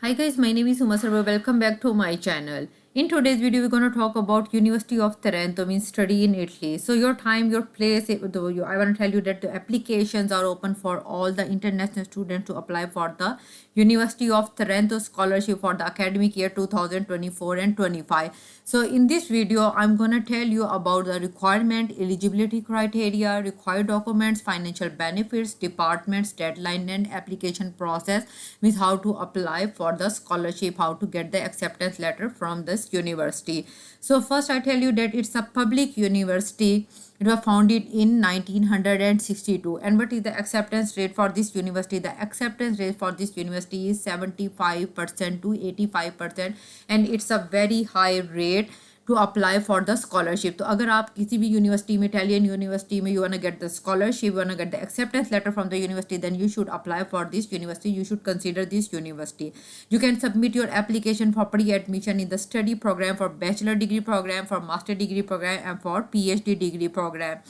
Hi guys, my name is Uma Sarva. Welcome back to my channel. In today's video, we're going to talk about University of Taranto, means study in Italy. So your time, your place, I want to tell you that the applications are open for all the international students to apply for the University of Taranto scholarship for the academic year 2024 and 25. So in this video, I'm going to tell you about the requirement, eligibility criteria, required documents, financial benefits, departments, deadline and application process, means how to apply for the scholarship, how to get the acceptance letter from this university. So first I tell you that it's a public university. It was founded in 1962. And what is the acceptance rate for this university? The acceptance rate for this university is 75% to 85%, and it's a very high rate to apply for the scholarship. तो अगर आप किसी भी university में, Italian university में, you wanna get the scholarship, you wanna get the acceptance letter from the university, then you should apply for this university. You should consider this university. You can submit your application for pre-admission in the study program, for bachelor degree program, for master degree program, and for PhD degree program.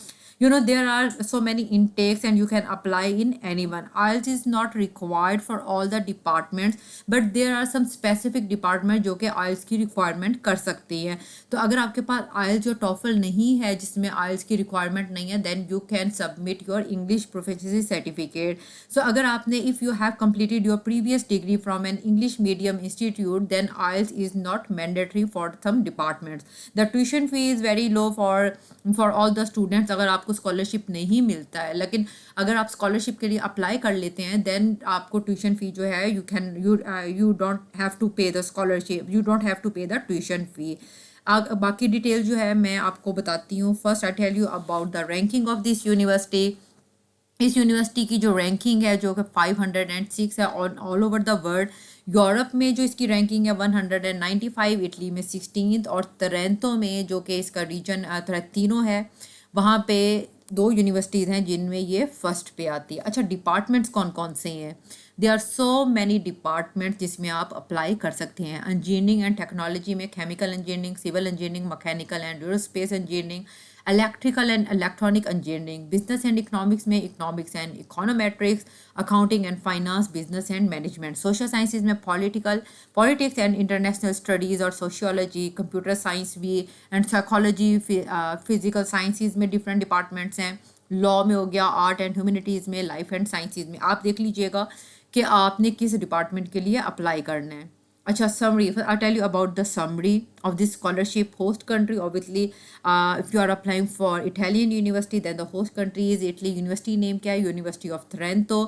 There are so many intakes and you can apply in anyone. IELTS is not required for all the departments, but there are some specific department जो कि IELTS की requirement कर सकती हैं. तो अगर आपके पास IELTS और TOEFL नहीं है, जिसमें IELTS की requirement नहीं है, then you can submit your English proficiency certificate. So अगर आपने, if you have completed your previous degree from an English medium institute, then IELTS is not mandatory for some departments. The tuition fee is very low for all the students. अगर आपको scholarship नहीं मिलता है, लेकिन अगर आप scholarship के लिए अप्लाई कर लेते हैं, देन आपको ट्यूशन फी जो है you don't have to pay the scholarship, you don't have to pay the tuition fee. बाकी डिटेल जो है मैं आपको बताती हूँ. First I tell you about the ranking of this university. इस यूनिवर्सिटी की जो रैंकिंग है जो कि 506 है all over the world. Europe में जो इसकी रैंकिंग है 195, इटली में 16th, और तरेंतो में जो कि इसका रीजन तीनों है, वहाँ पे 2 यूनिवर्सिटीज़ हैं जिनमें ये फर्स्ट पे आती है. अच्छा, डिपार्टमेंट्स कौन कौन से हैं? They are so many departments जिसमें आप अप्लाई कर सकते हैं. इंजीनियरिंग एंड टेक्नोलॉजी में chemical engineering, civil engineering, mechanical and aerospace engineering, electrical and electronic engineering, business and economics में economics and econometrics, accounting and finance, business and management, social sciences में politics and international studies और sociology, computer science भी and psychology, physical sciences में different departments हैं. Law में हो गया, art and humanities में, लाइफ एंड साइंसेज में. आप देख लीजिएगा कि आपने किस डिपार्टमेंट के लिए अप्लाई करना है. अच्छा, summary. I'll tell you about the summary of this scholarship. Host country, obviously, if you are applying for Italian university, then the host country is Italy. University name क्या है? University of Trento.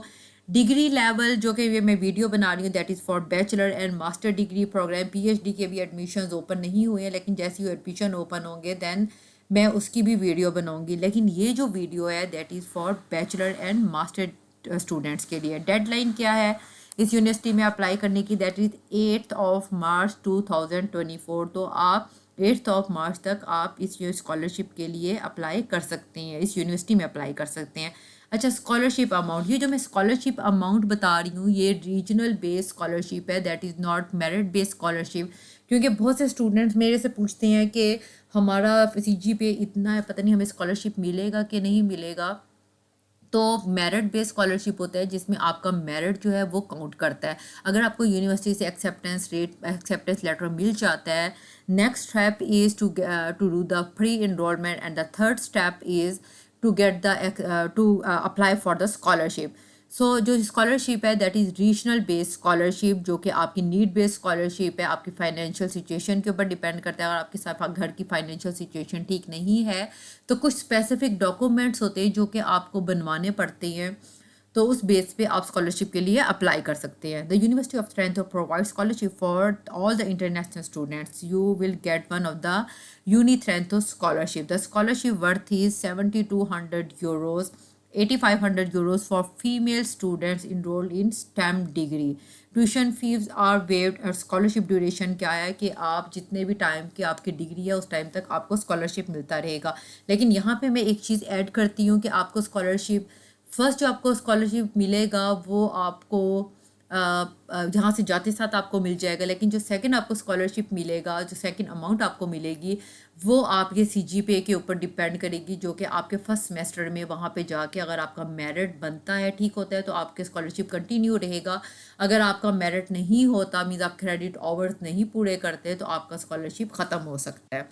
Degree level जो कि ये मैं video बना रही हूँ, that is for bachelor and master degree program. PhD के भी एडमिशन्स ओपन नहीं हुए हैं, लेकिन जैसे ही एडमिशन ओपन होंगे दैन मैं उसकी भी वीडियो बनाऊँगी. लेकिन ये जो वीडियो है that is for bachelor and master students के लिए. डेडलाइन क्या है इस यूनिवर्सिटी में अप्लाई करने की? दैट इज़ 8 मार्च 2024. तो आप 8 मार्च तक आप इस स्कॉलरशिप के लिए अप्लाई कर सकते हैं, इस यूनिवर्सिटी में अप्लाई कर सकते हैं. अच्छा, स्कॉलरशिप अमाउंट. ये जो मैं स्कॉलरशिप अमाउंट बता रही हूँ, ये रीजनल बेस्ड स्कॉलरशिप है, that is not merit based scholarship. क्योंकि बहुत से स्टूडेंट्स मेरे से पूछते हैं कि हमारा CGPA इतना है, पता नहीं हमें स्कॉलरशिप मिलेगा कि नहीं मिलेगा. तो मेरिट बेस्ड स्कॉलरशिप होता है जिसमें आपका मेरिट जो है वो काउंट करता है. अगर आपको यूनिवर्सिटी से एक्सेप्टेंस लेटर मिल जाता है, next step is to do the pre enrolment, and the third step is to get to apply for the scholarship. So जो स्कॉलरशिप है that is regional based scholarship, जो कि आपकी नीड बेस्ड स्कॉलरशिप है. आपकी फाइनेंशियल सिचुएशन के ऊपर depend करता है. अगर आपके साथ घर की फाइनेंशियल सिचुएशन ठीक नहीं है तो कुछ स्पेसिफिक डॉक्यूमेंट्स होते हैं जो कि आपको बनवाने पड़ते हैं, तो उस बेस पे आप स्कॉलरशिप के लिए अप्लाई कर सकते हैं. The university of Trento provide scholarship for all the international students. You will get one of the uni Trento scholarship. The scholarship worth is 7200 euros, 8500 euros for female students enrolled in STEM degree. Tuition fees are waived. और scholarship duration क्या है कि आप जितने भी time की आपकी degree है उस टाइम तक आपको स्कॉलरशिप मिलता रहेगा. लेकिन यहाँ पे मैं एक चीज़ ऐड करती हूँ कि आपको स्कॉलरशिप, फर्स्ट जो आपको स्कॉलरशिप मिलेगा वो आपको जहाँ से जाते साथ आपको मिल जाएगा, लेकिन जो सेकंड आपको स्कॉलरशिप मिलेगा, जो सेकंड अमाउंट आपको मिलेगी, वो आपके सीजीपीए के ऊपर डिपेंड करेगी, जो कि आपके फर्स्ट सेमेस्टर में वहाँ पे जाके अगर आपका मेरिट बनता है, ठीक होता है, तो आपके स्कॉलरशिप कंटिन्यू रहेगा। अगर आपका मेरिट नहीं होता, मीन्स आप क्रेडिट आवर्स नहीं पूरे करते, तो आपका स्कॉलरशिप ख़त्म हो सकता है।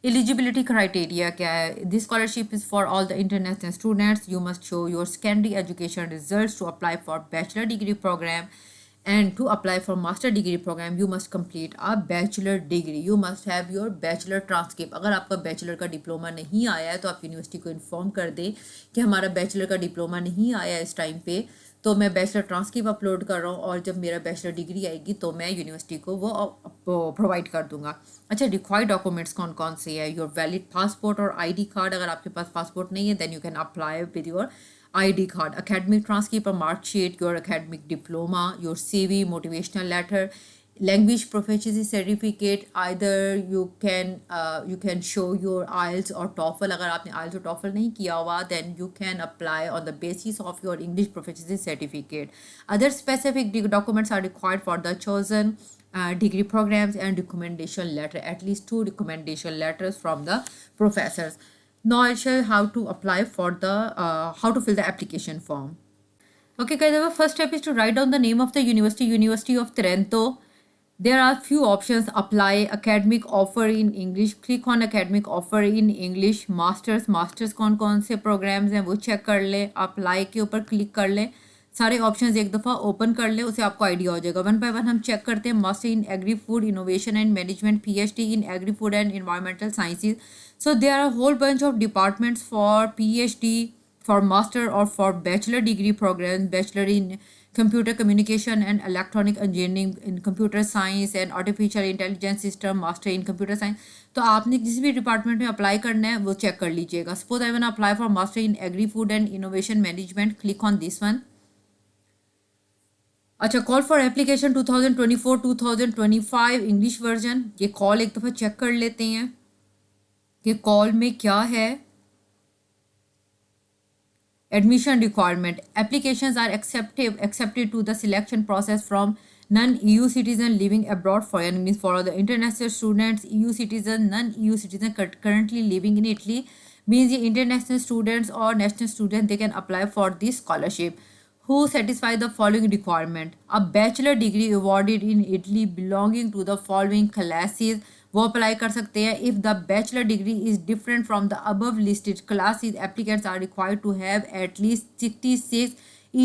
एलिजिबिलिटी क्राइटेरिया क्या है? This scholarship is for all the international students. You must show your secondary education results to apply for bachelor degree program, and to apply for master degree program you must complete a bachelor degree. You must have your bachelor transcript. अगर आपका bachelor का diploma नहीं आया है तो आप university को inform कर दें कि हमारा बैचलर का डिप्लोमा नहीं आया इस टाइम पे, तो मैं बैचलर ट्रांसक्रिप्ट अपलोड कर रहा हूँ और जब मेरा बैचलर डिग्री आएगी तो मैं यूनिवर्सिटी को वो प्रोवाइड कर दूंगा। अच्छा, रिक्वायर्ड डॉक्यूमेंट्स कौन कौन से है? योर वैलिड पासपोर्ट और आईडी कार्ड। अगर आपके पास पासपोर्ट नहीं है then you can apply with your ID card, academic transcript or mark sheet, your academic diploma, your CV, motivational letter, language proficiency certificate. Either you can show your IELTS or TOEFL. अगर आपने IELTS और TOEFL नहीं किया हुआ then you can apply on the basis of your English proficiency certificate. Other specific documents are required for the chosen degree programs and recommendation letter. At least 2 recommendation letters from the professors. Now I'll show you how to apply for the how to fill the application form. Okay guys, our first step is to write down the name of the university, University of Trento. There are few options: apply, academic offer in English. Click on academic offer in English. Masters कौन कौन से programs हैं वो check कर ले, apply के ऊपर click कर ले, सारे ऑप्शंस एक दफ़ा ओपन कर ले, उसे आपको आइडिया हो जाएगा। वन बाय वन हम चेक करते हैं। Master in agri food innovation and management, PhD in agri food and environmental sciences. So there are a whole bunch of departments for PhD, for master or for bachelor degree programs. Bachelor in computer communication and electronic engineering, in computer science and artificial intelligence system, master in computer science. तो आपने जिस भी department में apply करना है वो check कर लीजिएगा. Suppose I want apply for master in agri food and innovation management. Click on this one. अच्छा, call for application 2024-2025 English version. ये कॉल एक दफ़ा चेक कर लेते हैं कि कॉल में क्या है. Admission requirement. Applications are accepted to the selection process from non EU citizen living abroad foreign. Means for the international students, EU citizen, non EU citizen currently living in Italy. Means ये international students और national student they can apply for this scholarship. Who satisfy the following requirement? A bachelor degree awarded in Italy belonging to the following classes. वो apply कर सकते हैं. If the bachelor degree is different from the above listed classes, applicants are required to have at least 66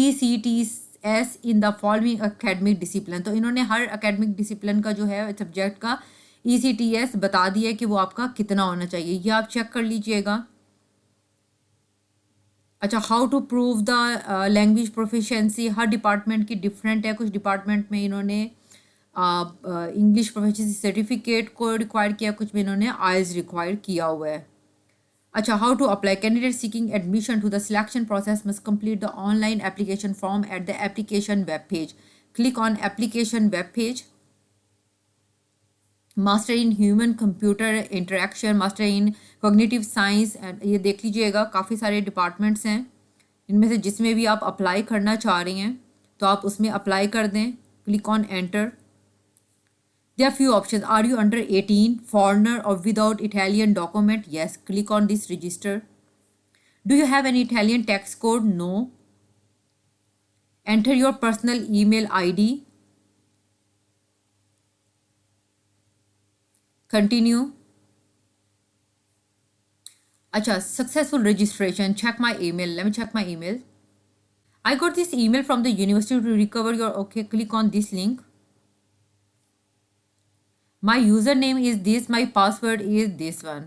ECTS in the following academic discipline. तो इन्होंने हर academic discipline का जो है subject का ECTS बता दिया कि वो आपका कितना होना चाहिए. ये आप चेक कर लीजिएगा. अच्छा, how to prove the language proficiency. हर डिपार्टमेंट की डिफरेंट है. कुछ डिपार्टमेंट में इन्होंने इंग्लिश प्रोफिशेंसी सर्टिफिकेट को रिक्वायर किया, कुछ में इन्होंने IELTS रिक्वायर किया हुआ है. अच्छा, how to apply. Candidate seeking admission to the selection process must complete the online application form at the application web page. Click on application web page. Master in human computer interaction, master in cognitive science. ये देख लीजिएगा काफ़ी सारे departments हैं. इनमें से जिसमें भी आप अप्लाई करना चाह रही हैं तो आप उसमें अप्लाई कर दें. Click on enter. There are few options. Are you under 18, foreigner or without Italian document? Yes. Click on this register. Do you have any Italian tax code? No. Enter your personal email ID. Continue. Acha, successful registration. Check my email. Let me check my email. I got this email from the university to recover your. Okay, click on this link. My username is this. My password is this one.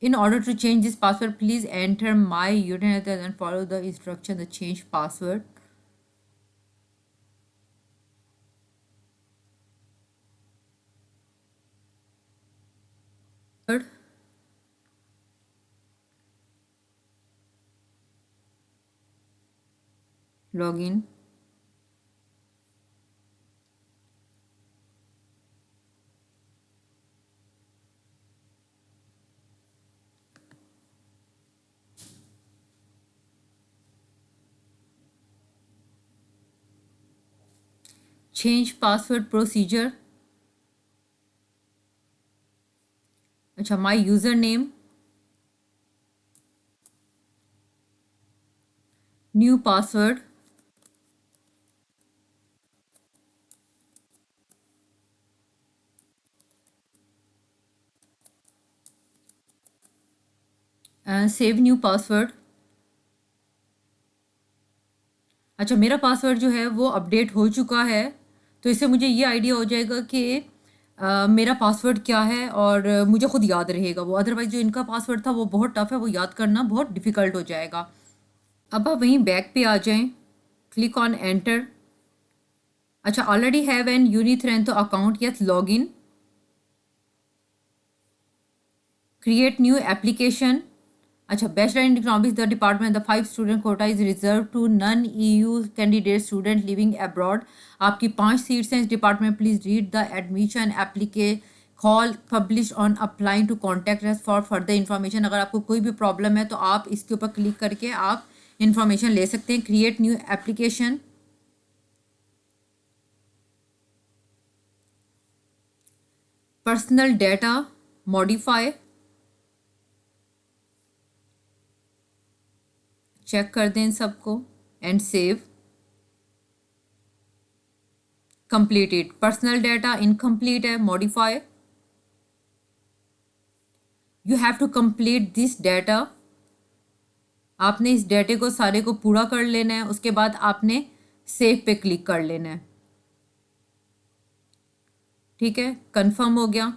In order to change this password, please enter my username and follow the instruction to change password. Login. Change password procedure, अच्छा my user name, new password, save new password. अच्छा मेरा password जो है वो update हो चुका है, तो इससे मुझे ये आइडिया हो जाएगा कि मेरा पासवर्ड क्या है और मुझे खुद याद रहेगा वो। अदरवाइज़ जो इनका पासवर्ड था वो बहुत टफ है, वो याद करना बहुत डिफ़िकल्ट हो जाएगा। अब आप वहीं बैक पे आ जाएं, क्लिक ऑन एंटर। अच्छा already have an UniTrento account, yes log in, create new application. अच्छा bachelor in economics the department the 5 student quota is reserve to non EU candidate student living abroad. आपकी 5 seats हैं इस डिपार्टमेंट। Please read the admission application call publish on applying to contact us for further information. अगर आपको कोई भी problem है तो आप इसके ऊपर क्लिक करके आप इन्फॉर्मेशन ले सकते हैं। Create new application, personal data modify, check कर दें इन सबको and save. Completed, personal data incomplete है, modify, you have to complete this data. आपने इस डाटे को सारे को पूरा कर लेना है, उसके बाद आपने सेव पे क्लिक कर लेना है। ठीक है, कंफर्म हो गया,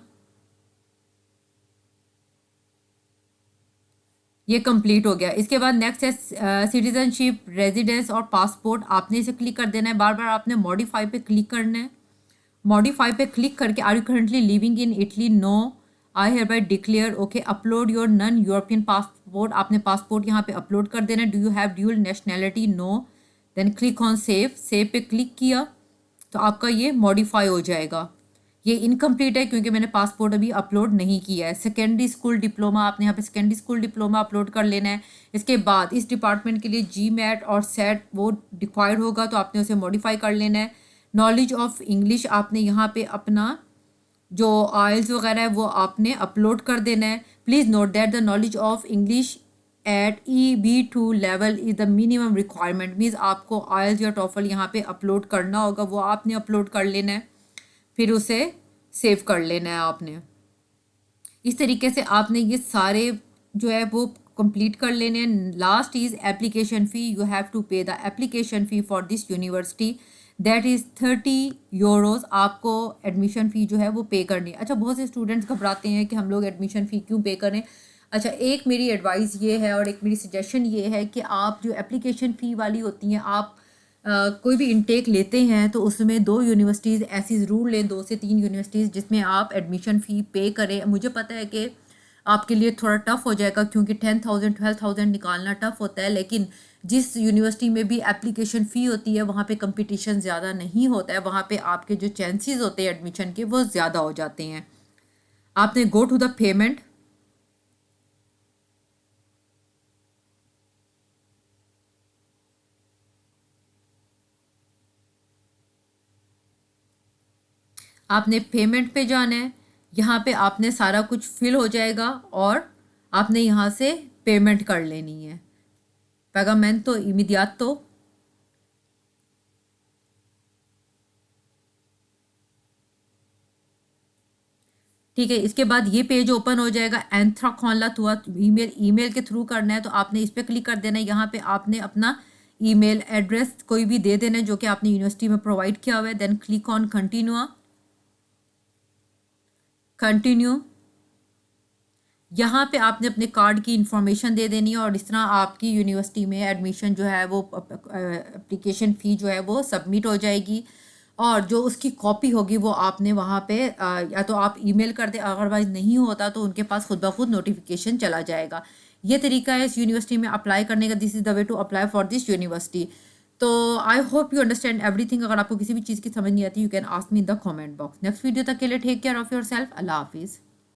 ये कंप्लीट हो गया। इसके बाद नेक्स्ट है सिटीजनशिप, रेजिडेंस और पासपोर्ट। आपने इसे क्लिक कर देना है, बार बार आपने मॉडिफाई पे क्लिक करना है। मॉडिफाई पे क्लिक करके are you currently living in Italy, no, I hereby declare, okay. Upload your non European passport, आपने पासपोर्ट यहाँ पे अपलोड कर देना है। Do you have dual nationality, no, then click on save. Save पे click किया तो आपका ये मॉडिफाई हो जाएगा। ये इनकम्प्लीट है क्योंकि मैंने पासपोर्ट अभी अपलोड नहीं किया है। सेकेंडरी स्कूल डिप्लोमा, आपने यहाँ पे सेकेंडरी स्कूल डिप्लोमा अपलोड कर लेना है। इसके बाद इस डिपार्टमेंट के लिए GMAT और सेट वो रिक्वायर्ड होगा, तो आपने उसे मॉडिफाई कर लेना है। नॉलेज ऑफ इंग्लिश, आपने यहाँ पे अपना जो आइल्स वगैरह है वो आपने अपलोड कर देना है। Please note that the knowledge of English at EB2 level is the minimum requirement. Means आपको आइल्स या टॉफल यहाँ पे अपलोड करना होगा, वो आपने अपलोड कर लेना है, फिर उसे सेव कर लेना है आपने। इस तरीके से आपने ये सारे जो है वो कंप्लीट कर लेने हैं। Last is application fee, you have to pay the application fee for this university, that is 30 euros. आपको एडमिशन फ़ी जो है वो पे करनी है। अच्छा बहुत से स्टूडेंट्स घबराते हैं कि हम लोग एडमिशन फ़ी क्यों पे करें। अच्छा एक मेरी एडवाइस ये है और एक मेरी सजेशन ये है कि आप जो एप्लीकेशन फ़ी वाली होती हैं, आप कोई भी इनटेक लेते हैं तो उसमें 2 यूनिवर्सिटीज़ ऐसी ज़रूर लें, 2 से 3 यूनिवर्सिटीज़ जिसमें आप एडमिशन फ़ी पे करें। मुझे पता है कि आपके लिए थोड़ा टफ़ हो जाएगा क्योंकि 10,000 12,000 निकालना टफ़ होता है, लेकिन जिस यूनिवर्सिटी में भी एप्लीकेशन फ़ी होती है वहाँ पे कंपटीशन ज़्यादा नहीं होता है, वहाँ पे आपके जो चांसेस होते हैं एडमिशन के वो ज़्यादा हो जाते हैं। आपने गो टू द पेमेंट, आपने पेमेंट पे जाना है। यहाँ पे आपने सारा कुछ फिल हो जाएगा और आपने यहाँ से पेमेंट कर लेनी है। pagamento immediato, ठीक है। इसके बाद ये पेज ओपन हो जाएगा। एंथ्राकॉनला हुआ ईमेल के थ्रू करना है, तो आपने इस पर क्लिक कर देना है। यहाँ पे आपने अपना ईमेल एड्रेस कोई भी दे देना है जो कि आपने यूनिवर्सिटी में प्रोवाइड किया हुआ है। Then click on continue. यहाँ पे आपने अपने कार्ड की इंफॉर्मेशन दे देनी है और इस तरह आपकी यूनिवर्सिटी में एडमिशन जो है वो एप्लीकेशन फ़ी जो है वो सबमिट हो जाएगी और जो उसकी कॉपी होगी वो आपने वहाँ पे या तो आप ईमेल कर दें, अदरवाइज नहीं होता तो उनके पास खुद ब खुद नोटिफिकेशन चला जाएगा। ये तरीका है इस यूनिवर्सिटी में अप्लाई करने का। This is the way to apply for this university. तो I hope you understand everything. अगर आपको किसी भी चीज़ की समझ नहीं आती, you can ask me in the comment box. Next video तक के लिए take care of yourself. अल्लाह हाफिज़।